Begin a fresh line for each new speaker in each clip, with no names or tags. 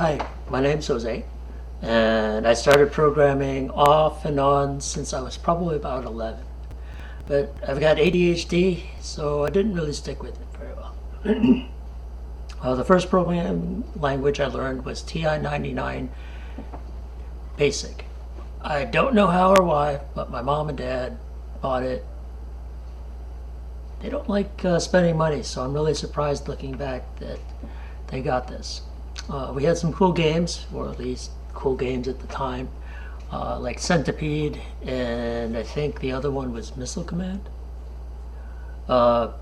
Hi, my name's Jose, and I started programming off and on since I was probably about 11. But I've got ADHD, so I didn't really stick with it very well. The first programming language I learned was TI-99 Basic. I don't know how or why, but my mom and dad bought it. They don't like spending money, so I'm really surprised looking back that they got this. We had some cool games, or at least cool games at the time, like Centipede, and I think the other one was Missile Command. The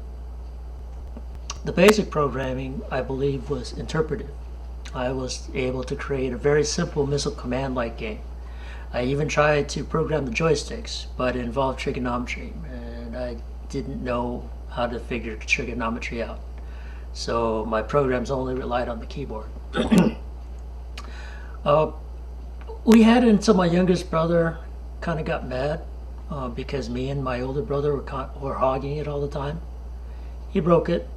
basic programming, I believe, was interpretive. I was able to create a very simple Missile Command-like game. I even tried to program the joysticks, but it involved trigonometry, and I didn't know how to figure trigonometry out. So my programs only relied on the keyboard. We had it until my youngest brother kind of got mad because me and my older brother were hogging it all the time. He broke it.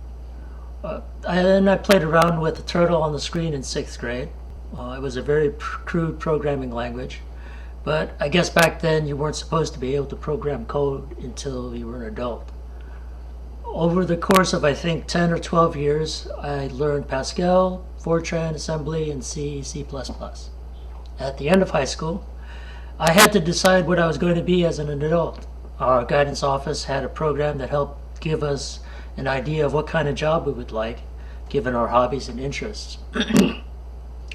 Then I played around with the turtle on the screen in 6th grade. It was a very crude programming language, but I guess back then you weren't supposed to be able to program code until you were an adult. Over the course of, I think, 10 or 12 years, I learned Pascal, Fortran, assembly, and C, C++. At the end of high school, I had to decide what I was going to be as an adult. Our guidance office had a program that helped give us an idea of what kind of job we would like, given our hobbies and interests.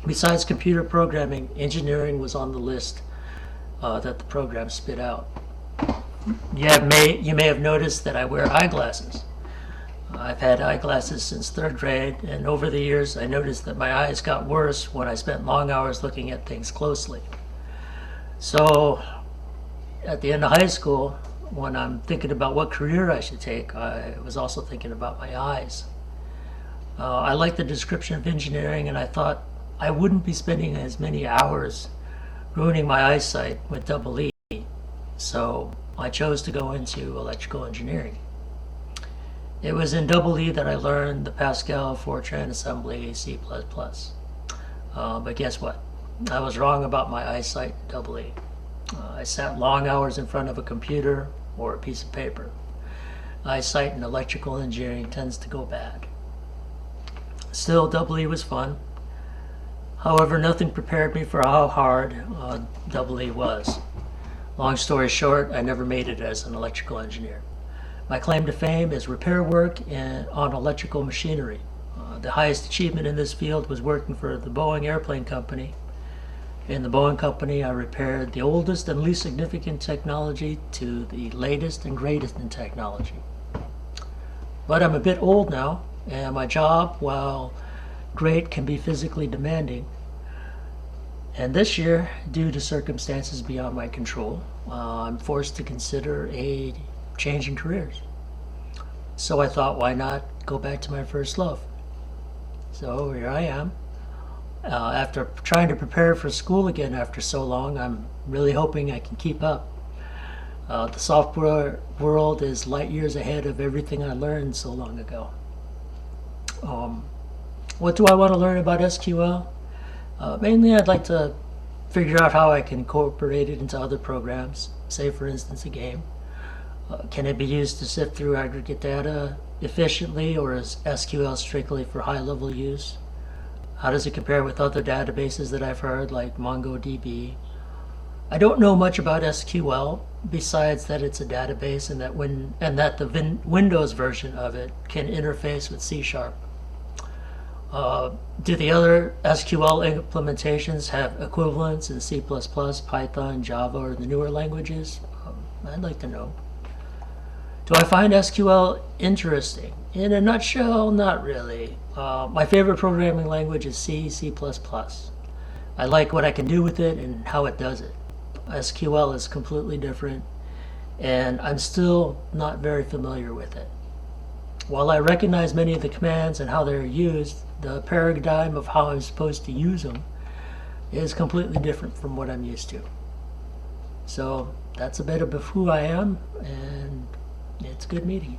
Besides computer programming, engineering was on the list that the program spit out. You may have noticed that I wear eyeglasses. I've had eyeglasses since 3rd grade, and over the years I noticed that my eyes got worse when I spent long hours looking at things closely. So at the end of high school, when I'm thinking about what career I should take, I was also thinking about my eyes. I liked the description of engineering, and I thought I wouldn't be spending as many hours ruining my eyesight with double E. So I chose to go into electrical engineering. It was in double E that I learned the Pascal, Fortran, assembly, C++. But guess what? I was wrong about my eyesight in double E. I sat long hours in front of a computer or a piece of paper. Eyesight in electrical engineering tends to go bad. Still, double E was fun. However, nothing prepared me for how hard double E was. Long story short, I never made it as an electrical engineer. My claim to fame is repair work on electrical machinery. The highest achievement in this field was working for the Boeing Airplane Company. In the Boeing Company, I repaired the oldest and least significant technology to the latest and greatest in technology. But I'm a bit old now, and my job, while great, can be physically demanding. And this year, due to circumstances beyond my control, I'm forced to consider a change in careers. So I thought, why not go back to my first love? So here I am. After trying to prepare for school again after so long, I'm really hoping I can keep up. The software world is light years ahead of everything I learned so long ago. What do I want to learn about SQL? Mainly I'd like to figure out how I can incorporate it into other programs, say for instance a game. Can it be used to sift through aggregate data efficiently, or is SQL strictly for high-level use? How does it compare with other databases that I've heard, like MongoDB? I don't know much about SQL, besides that it's a database and that the Windows version of it can interface with C#. Do the other SQL implementations have equivalents in C++, Python, Java, or the newer languages? I'd like to know. Do I find SQL interesting? In a nutshell, not really. My favorite programming language is C, C++. I like what I can do with it and how it does it. SQL is completely different, and I'm still not very familiar with it. While I recognize many of the commands and how they're used, the paradigm of how I'm supposed to use them is completely different from what I'm used to. So that's a bit of who I am, and it's good meeting you.